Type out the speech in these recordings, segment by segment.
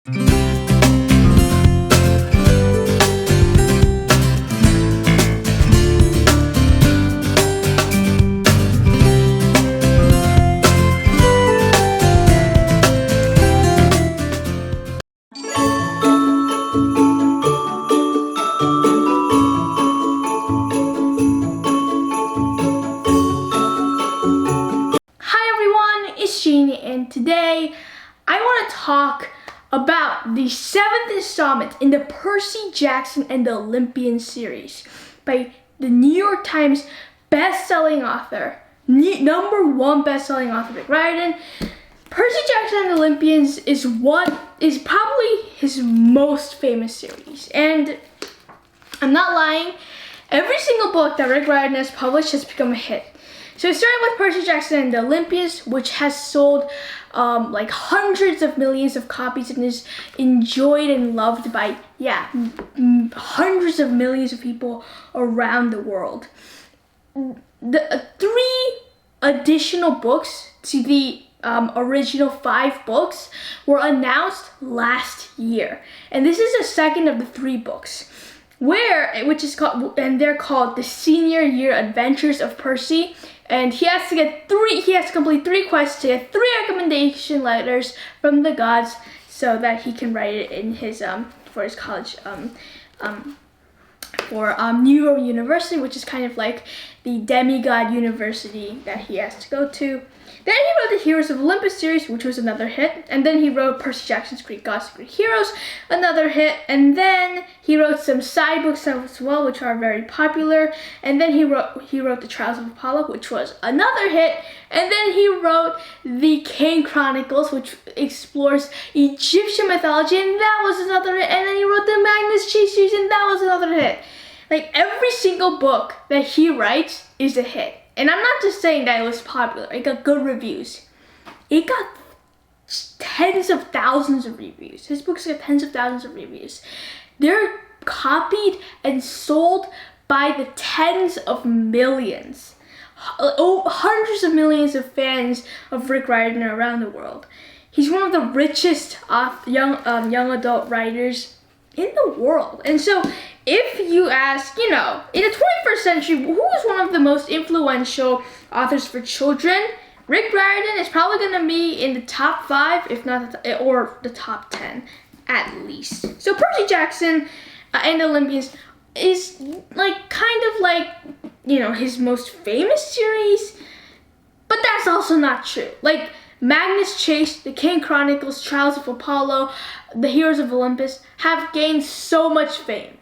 Hi everyone, it's Jeannie, and today I want to talk about the 7th installment in the Percy Jackson and the Olympians series by the New York Times best-selling author, #1 best-selling author, Riordan. Percy Jackson and the Olympians is probably his most famous series, and I'm not lying, every single book that Rick Riordan has published has become a hit. So it started with Percy Jackson and the Olympians, which has sold like hundreds of millions of copies and is enjoyed and loved by, hundreds of millions of people around the world. The 3 additional books to the original 5 books were announced last year. And this is the second of the 3 books. They're called The Senior Year Adventures of Percy. And he has to complete 3 quests to get 3 recommendation letters from the gods so that he can write it in his for his college for New York University, which is kind of like the demigod university that he has to go to. Then he wrote the Heroes of Olympus series, which was another hit. And then he wrote Percy Jackson's Greek Gods and Greek Heroes, another hit. And then he wrote some side books as well, which are very popular. And then he wrote The Trials of Apollo, which was another hit. And then he wrote The Kane Chronicles, which explores Egyptian mythology, and that was another hit. And then he wrote the Magnus Chase series, and that was another hit. Like, every single book that he writes is a hit. And I'm not just saying that it was popular. It got good reviews. It got tens of thousands of reviews. His books got tens of thousands of reviews. They're copied and sold by the tens of millions. Hundreds of millions of fans of Rick Riordan around the world. He's one of the richest young adult writers in the world. And so if you ask, in the 21st century, who is one of the most influential authors for children? Rick Riordan is probably going to be in the top 5, if not, or the top 10, at least. So Percy Jackson and the Olympians is his most famous series, but that's also not true. Like, Magnus Chase, The Kane Chronicles, Trials of Apollo, The Heroes of Olympus have gained so much fame.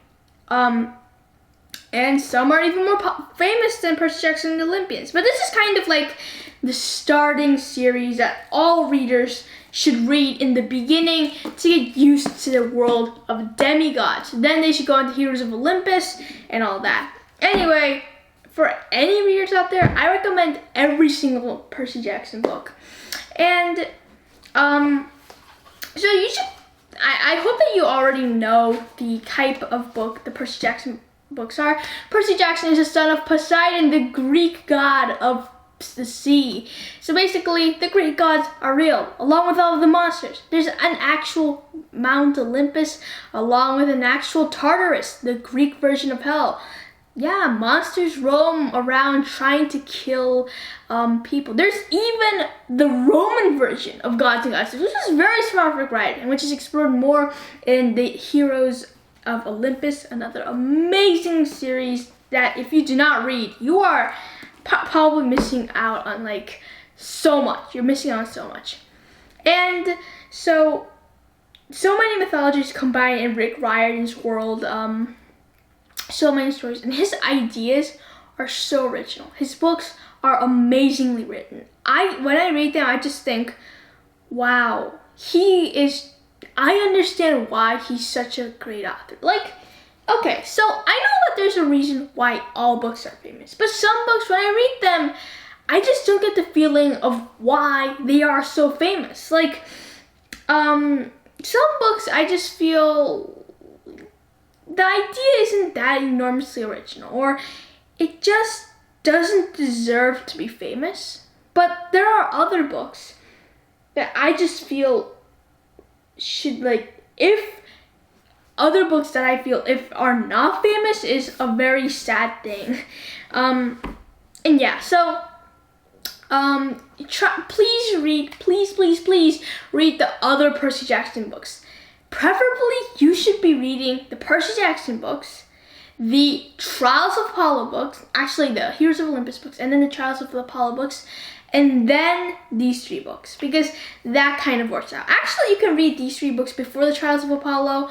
And some are even more famous than Percy Jackson and the Olympians. But this is kind of like the starting series that all readers should read in the beginning to get used to the world of demigods. Then they should go into Heroes of Olympus and all that. Anyway, for any readers out there, I recommend every single Percy Jackson book. And so you should, I hope that you already know the type of book the Percy Jackson books are. Percy Jackson is the son of Poseidon, the Greek god of the sea. So basically, the Greek gods are real, along with all of the monsters. There's an actual Mount Olympus, along with an actual Tartarus, the Greek version of hell. Yeah, monsters roam around trying to kill people. There's even the Roman version of Gods and Goddesses, which is very smart for Riordan, which is explored more in the Heroes of Olympus, another amazing series that if you do not read, you are probably missing out on so much. You're missing out on so much. And so many mythologies combined in Rick Riordan's world. So many stories, and his ideas are so original. His books are amazingly written. When I read them, I just think, wow, I understand why he's such a great author. Okay, so I know that there's a reason why all books are famous, but some books, when I read them, I just don't get the feeling of why they are so famous. Some books I just feel the idea isn't that enormously original, or it just doesn't deserve to be famous. But there are other books that I just feel should, like, if other books that I feel if are not famous is a very sad thing. And yeah, so please read the other Percy Jackson books. Preferably, you should be reading the Percy Jackson books, the Trials of Apollo books, actually the Heroes of Olympus books, and then the Trials of Apollo books, and then these 3 books, because that kind of works out. Actually, you can read these 3 books before the Trials of Apollo,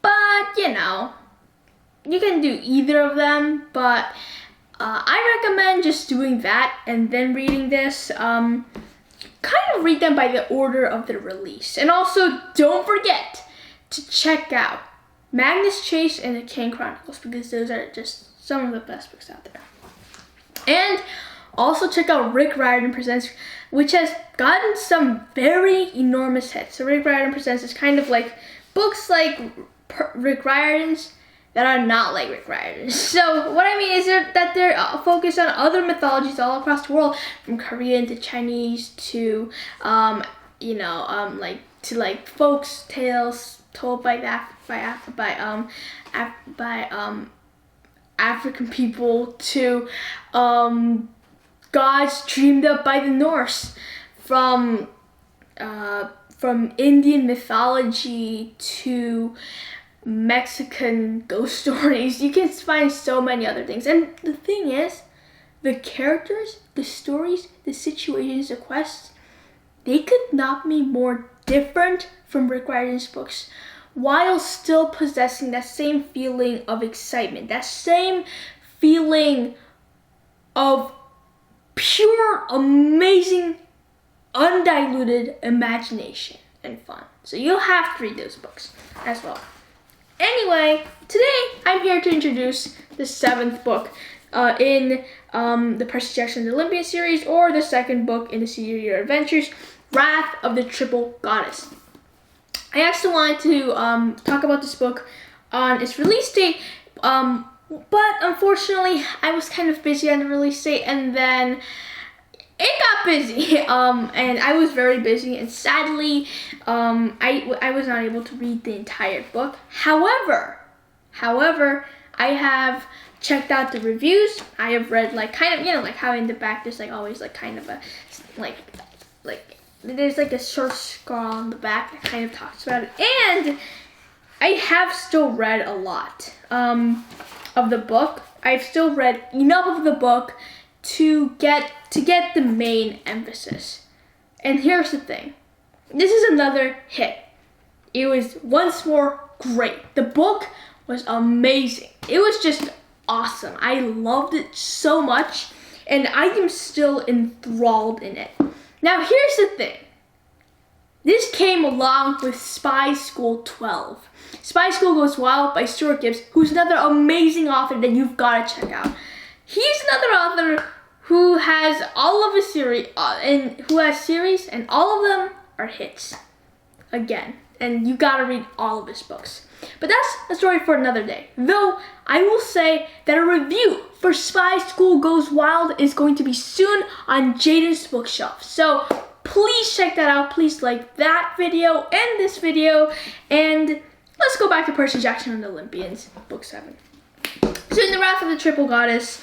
but you know, you can do either of them, but I recommend just doing that and then reading this. Kind of read them by the order of their release. And also, don't forget to check out Magnus Chase and the Kane Chronicles, because those are just some of the best books out there. And also check out Rick Riordan Presents, which has gotten some very enormous hits. So Rick Riordan Presents is kind of like books like Rick Riordan's that are not like Rick Riordan's. So what I mean is that they're focused on other mythologies all across the world, from Korean to Chinese to like folks tales told by African people to gods dreamed up by the Norse, from Indian mythology to Mexican ghost stories. You can find so many other things. And the thing is, the characters, the stories, the situations, the quests, they could not be more different from Rick Riordan's books, while still possessing that same feeling of excitement, that same feeling of pure, amazing, undiluted imagination and fun. So you'll have to read those books as well. Anyway, today I'm here to introduce the 7th book in the Percy Jackson Olympians series, or the 2nd book in the series of adventures, Wrath of the Triple Goddess. I actually wanted to talk about this book on its release date, but unfortunately I was kind of busy on the release date, and then it got busy, and I was very busy, and sadly, I was not able to read the entire book. However, I have checked out the reviews. I have read, like, kind of, like how in the back there's like always like kind of a like there's like a short scroll on the back that kind of talks about it, and I have still read a lot of the book. I've still read enough of the book to get the main emphasis. And here's the thing. This is another hit. It was once more great. The book was amazing. It was just awesome. I loved it so much, and I am still enthralled in it. Now here's the thing. This came along with Spy School 12. Spy School Goes Wild by Stuart Gibbs, who's another amazing author that you've got to check out. He's another author who has all of his series, and all of them are hits. Again, and you gotta read all of his books. But that's a story for another day. Though, I will say that a review for Spy School Goes Wild is going to be soon on Jaden's bookshelf. So, please check that out. Please like that video and this video. And let's go back to Percy Jackson and the Olympians, book 7. So in the Wrath of the Triple Goddess,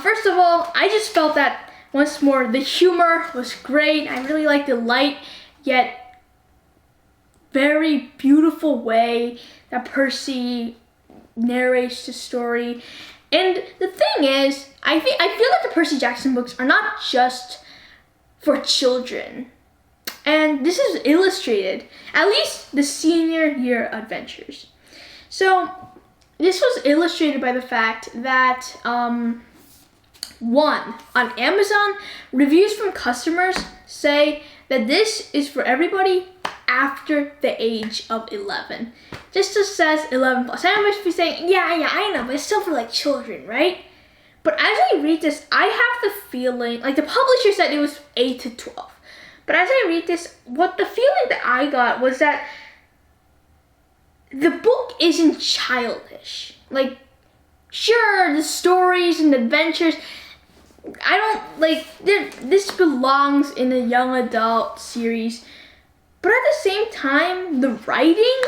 first of all, I just felt that, once more, the humor was great. I really liked the light, yet very beautiful way that Percy narrates the story. And the thing is, I feel like the Percy Jackson books are not just for children. And this is illustrated, at least the senior year adventures. So this was illustrated by the fact that, one, on Amazon, reviews from customers say that this is for everybody after the age of 11. Just says 11 plus. I must be saying, yeah, I know, but it's still for like children, right? But as I read this, I have the feeling, like the publisher said it was 8 to 12. But as I read this, what the feeling that I got was that the book isn't childish. Like, sure, the stories and the adventures, I don't, like, this belongs in a young adult series. but at the same time, the writing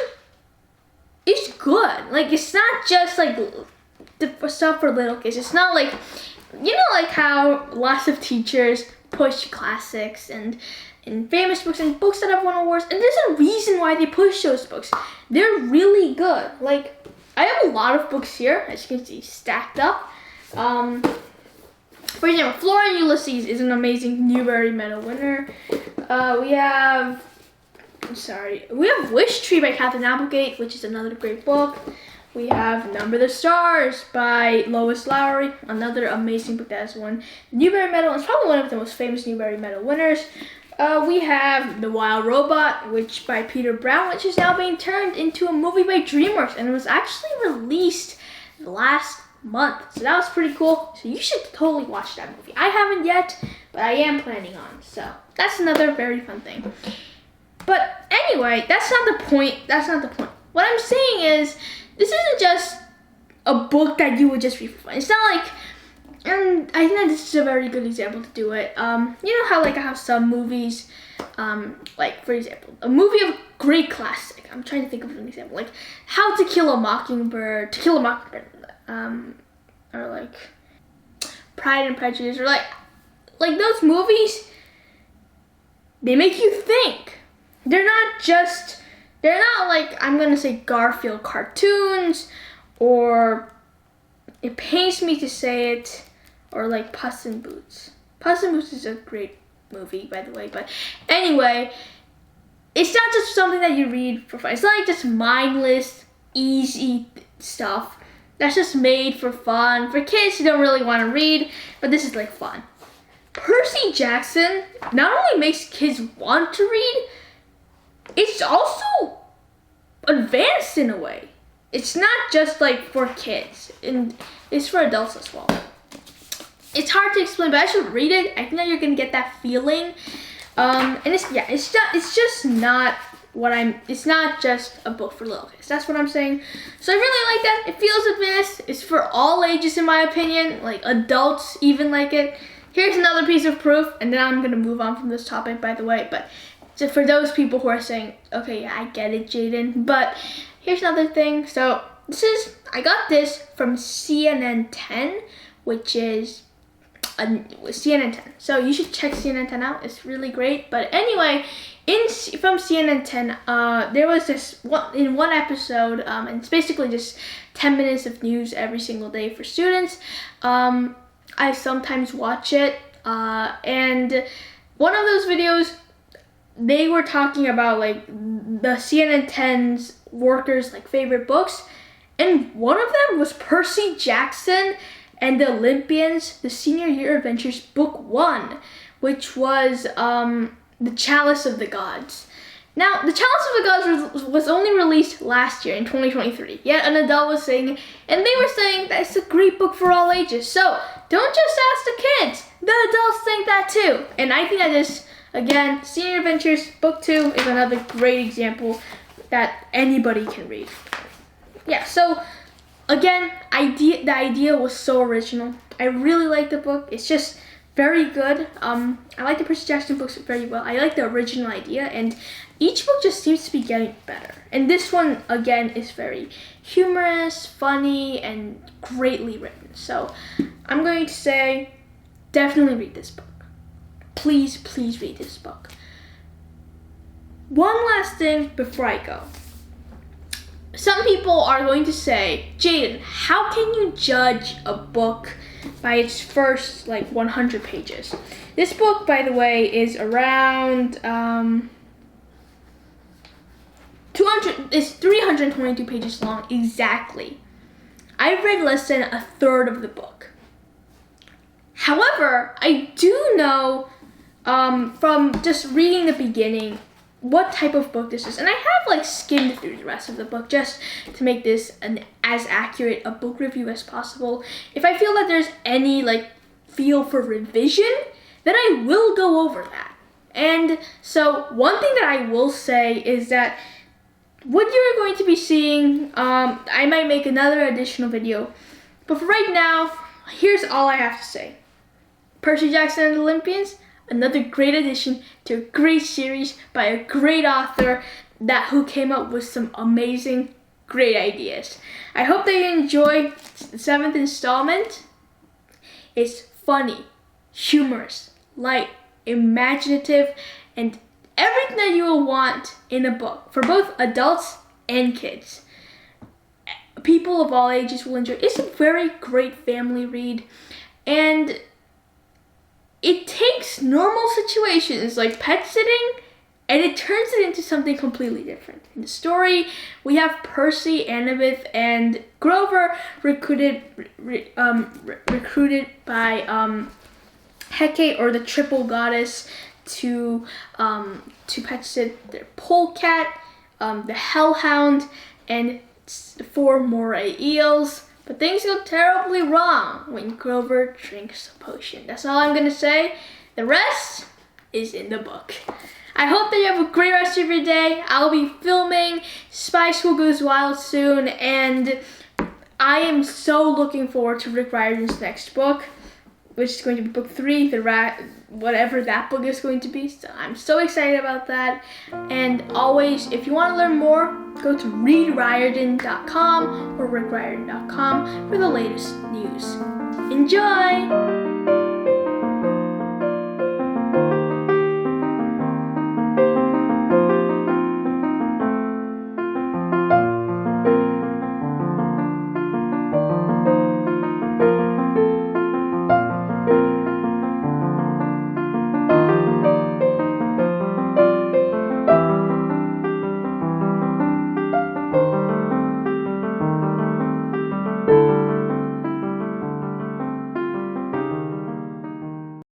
is good. Like, it's not just like the stuff for little kids. It's not like, you know, like how lots of teachers push classics and famous books and books that have won awards. And there's a reason why they push those books. They're really good. Like, I have a lot of books here, as you can see, stacked up. For example, Flora and Ulysses is an amazing Newbery Medal winner. We have Wish Tree by Catherine Applegate, which is another great book. We have Number the Stars by Lois Lowry, another amazing book that has won the Newbery Medal. It's probably one of the most famous Newbery Medal winners. We have The Wild Robot, which by Peter Brown, which is now being turned into a movie by DreamWorks, and it was actually released last month. So that was pretty cool. So you should totally watch that movie. I haven't yet, but I am planning on. So that's another very fun thing. But anyway, that's not the point. What I'm saying is, this isn't just a book that you would just read for fun. It's not like, and I think that this is a very good example to do it. You know how like I have some movies, like for example, a movie of great classic. I'm trying to think of an example, like How to Kill a Mockingbird, or like Pride and Prejudice, or like those movies. They make you think. They're not like, I'm gonna say Garfield cartoons, or it pains me to say it, or like Puss in Boots. Puss in Boots is a great movie, by the way, but anyway, it's not just something that you read for fun. It's not like just mindless, easy stuff that's just made for fun. For kids who don't really want to read, but this is like fun. Percy Jackson not only makes kids want to read, it's also advanced in a way. It's not just like for kids, and it's for adults as well. It's hard to explain, but I should read it. I think that you're gonna get that feeling. And it's not just a book for little kids. That's what I'm saying. So I really like that. It feels advanced. It's for all ages, in my opinion. Like adults even like it. Here's another piece of proof, and then I'm gonna move on from this topic, by the way. But just for those people who are saying, okay, yeah, I get it, Jaden. But here's another thing. So I got this from CNN 10, which is CNN 10. So you should check CNN 10 out. It's really great. But anyway, from CNN 10, there was this in one episode, and it's basically just 10 minutes of news every single day for students. I sometimes watch it, and one of those videos, they were talking about like the CNN 10's workers' like favorite books, and one of them was Percy Jackson and the Olympians, the Senior Year Adventures Book 1, which was The Chalice of the Gods. Now, The Chalice of the Gods was only released last year in 2023. Yet an adult was saying, and they were saying that it's a great book for all ages. So don't just ask the kids. The adults think that too. And I think that this, again, Senior Adventures Book 2 is another great example that anybody can read. Yeah, so again, the idea was so original. I really like the book. It's just very good. I like the Percy Jackson books very well. I like the original idea, and each book just seems to be getting better. And this one, again, is very humorous, funny, and greatly written. So I'm going to say, definitely read this book. Please, please read this book. One last thing before I go. Some people are going to say, Jaden, how can you judge a book by its first 100 pages? This book, by the way, is around 322 pages long exactly. I read less than a third of the book. However, I do know from just reading the beginning what type of book this is, and I have skimmed through the rest of the book just to make this as accurate a book review as possible. If I feel that there's any feel for revision, then I will go over that. And so one thing that I will say is that what you're going to be seeing, I might make another additional video, but for right now, here's all I have to say. Percy Jackson and the Olympians, another great addition to a great series by a great author who came up with some amazing, great ideas. I hope that you enjoy the 7th installment. It's funny, humorous, light, imaginative, and everything that you will want in a book for both adults and kids. People of all ages will enjoy. It's a very great family read, and it takes normal situations like pet sitting and it turns it into something completely different. In the story, we have Percy, Annabeth, and Grover recruited by Hecate, or the triple goddess, to pet sit their polecat, the hellhound, and 4 moray eels. But things go terribly wrong when Grover drinks a potion. That's all I'm gonna say. The rest is in the book. I hope that you have a great rest of your day. I'll be filming Spy School Goes Wild soon, and I am so looking forward to Rick Riordan's next book, which is going to be book 3, whatever that book is going to be. So I'm so excited about that. And always, if you want to learn more, go to readriordan.com or rickriordan.com for the latest news. Enjoy!